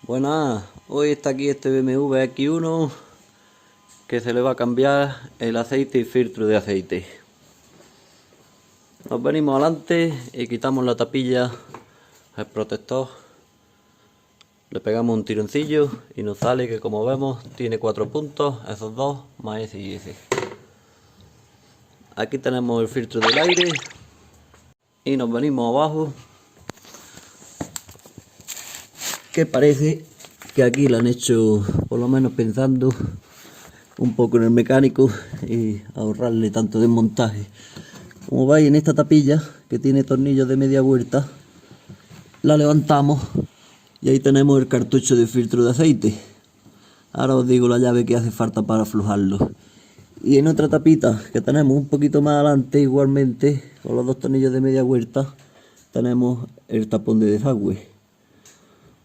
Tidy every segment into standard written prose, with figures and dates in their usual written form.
Buenas, hoy está aquí este BMW X1 que se le va a cambiar el aceite y filtro de aceite. Nos venimos adelante y quitamos la tapilla, el protector, le pegamos un tironcillo y nos sale que, como vemos, tiene 4 puntos, esos dos más ese y ese. Aquí tenemos el filtro del aire y nos venimos abajo, que parece que aquí lo han hecho, por lo menos pensando un poco en el mecánico y ahorrarle tanto desmontaje. Como veis, en esta tapilla, que tiene tornillos de media vuelta, la levantamos y ahí tenemos el cartucho de filtro de aceite. Ahora os digo la llave que hace falta para aflojarlo. Y en otra tapita que tenemos un poquito más adelante, igualmente con los dos tornillos de media vuelta, tenemos el tapón de desagüe.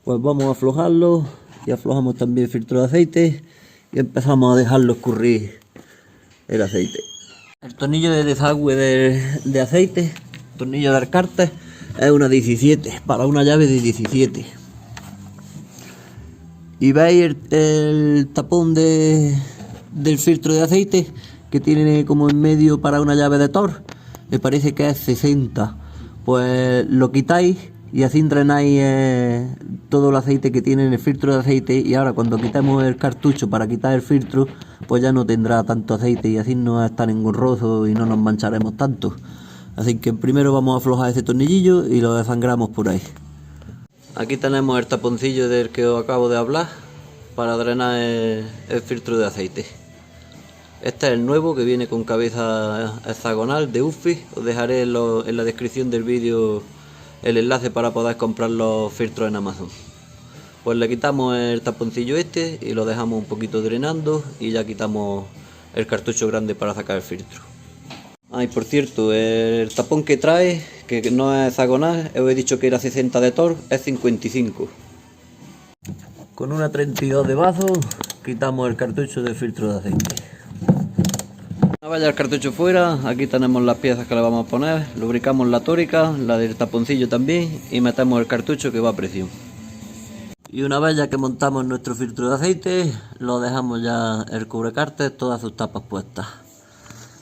Pues vamos a aflojarlo y aflojamos también el filtro de aceite y empezamos a dejarlo escurrir el aceite. El tornillo de desagüe de aceite, tornillo de Arcarte, es una 17, para una llave de 17. Y veis el tapón del filtro de aceite, que tiene como en medio para una llave de Thor, me parece que es 60. Pues lo quitáis y así drenáis todo el aceite que tiene en el filtro de aceite, y ahora cuando quitemos el cartucho para quitar el filtro, pues ya no tendrá tanto aceite y así no es tan engorroso y no nos mancharemos tanto. Así que primero vamos a aflojar ese tornillillo y lo desangramos por ahí. Aquí tenemos el taponcillo del que os acabo de hablar para drenar el filtro de aceite. Este es el nuevo, que viene con cabeza hexagonal de UFI. Os dejaré en la descripción del vídeo el enlace para poder comprar los filtros en Amazon. Pues le quitamos el taponcillo este y lo dejamos un poquito drenando y ya quitamos el cartucho grande para sacar el filtro. Y por cierto, el tapón que trae, que no es hexagonal, os he dicho que era 60 de Thor, es 55. Con una 32 de bazo quitamos el cartucho de filtro de aceite. Una vez ya el cartucho fuera, aquí tenemos las piezas que le vamos a poner, lubricamos la tórica, la del taponcillo también, y metemos el cartucho que va a presión. Y una vez ya que montamos nuestro filtro de aceite, lo dejamos ya el cubrecárter, todas sus tapas puestas.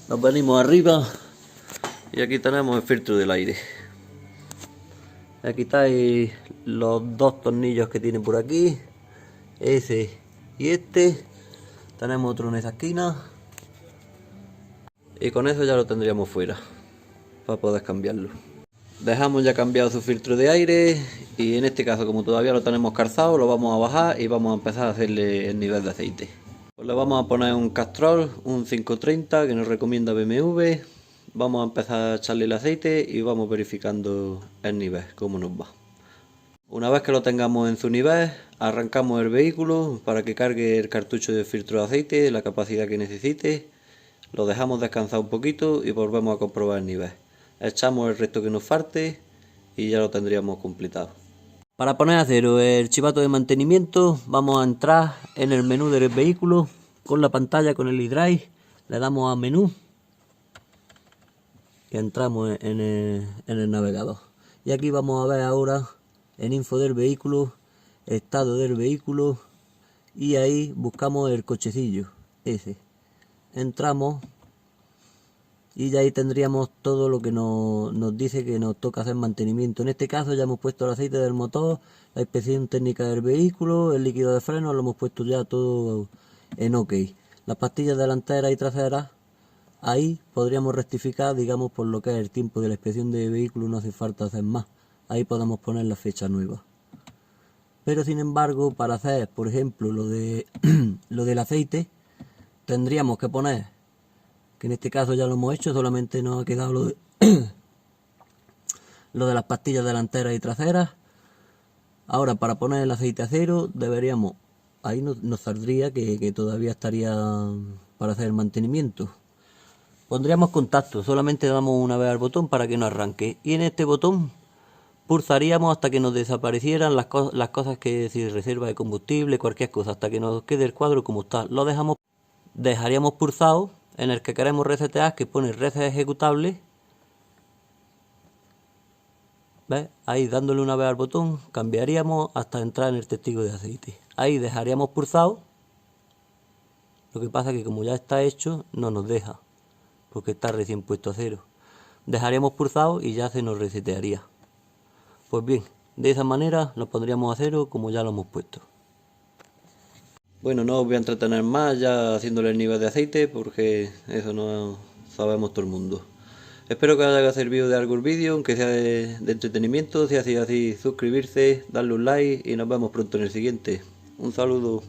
Nos venimos arriba y aquí tenemos el filtro del aire. Aquí estáis los dos tornillos que tiene por aquí, ese y este. Tenemos otro en esa esquina y con eso ya lo tendríamos fuera para poder cambiarlo. Dejamos ya cambiado su filtro de aire y en este caso, como todavía lo tenemos calzado, lo vamos a bajar y vamos a empezar a hacerle el nivel de aceite. Pues le vamos a poner un Castrol, un 530 que nos recomienda BMW. Vamos a empezar a echarle el aceite y vamos verificando el nivel, cómo nos va. Una vez que lo tengamos en su nivel, arrancamos el vehículo para que cargue el cartucho de filtro de aceite, la capacidad que necesite. Lo dejamos descansar un poquito y volvemos a comprobar el nivel. Echamos el resto que nos falte y ya lo tendríamos completado. Para poner a cero el chivato de mantenimiento, vamos a entrar en el menú del vehículo con la pantalla, con el iDrive. Le damos a menú y entramos en el navegador. Y aquí vamos a ver ahora en info del vehículo, estado del vehículo, y ahí buscamos el cochecillo ese. Entramos y ya ahí tendríamos todo lo que nos dice que nos toca hacer mantenimiento. En este caso ya hemos puesto el aceite del motor, la inspección técnica del vehículo, el líquido de freno, lo hemos puesto ya todo en OK. Las pastillas delanteras y traseras, ahí podríamos rectificar, digamos, por lo que es el tiempo de la inspección de vehículo, no hace falta hacer más. Ahí podemos poner la fecha nueva. Pero sin embargo, para hacer, por ejemplo, lo del aceite, tendríamos que poner, que en este caso ya lo hemos hecho, solamente nos ha quedado lo de las pastillas delanteras y traseras. Ahora, para poner el aceite a cero, deberíamos, ahí nos saldría que todavía estaría para hacer el mantenimiento. Pondríamos contacto, solamente damos una vez al botón para que no arranque, y en este botón pulsaríamos hasta que nos desaparecieran las cosas, que si reserva de combustible, cualquier cosa, hasta que nos quede el cuadro como está. Lo dejaríamos pulsado en el que queremos resetear, que pone reset ejecutable, ¿Ves? Ahí dándole una vez al botón cambiaríamos hasta entrar en el testigo de aceite. Ahí dejaríamos pulsado. Lo que pasa es que como ya está hecho no nos deja, porque está recién puesto a cero. Dejaríamos pulsado y ya se nos resetearía. Pues bien, de esa manera nos pondríamos a cero como ya lo hemos puesto. Bueno, no os voy a entretener más ya haciéndole el nivel de aceite porque eso no sabemos todo el mundo. Espero que os haya servido de algo el vídeo, aunque sea de entretenimiento. Si así, suscribirse, darle un like y nos vemos pronto en el siguiente. Un saludo.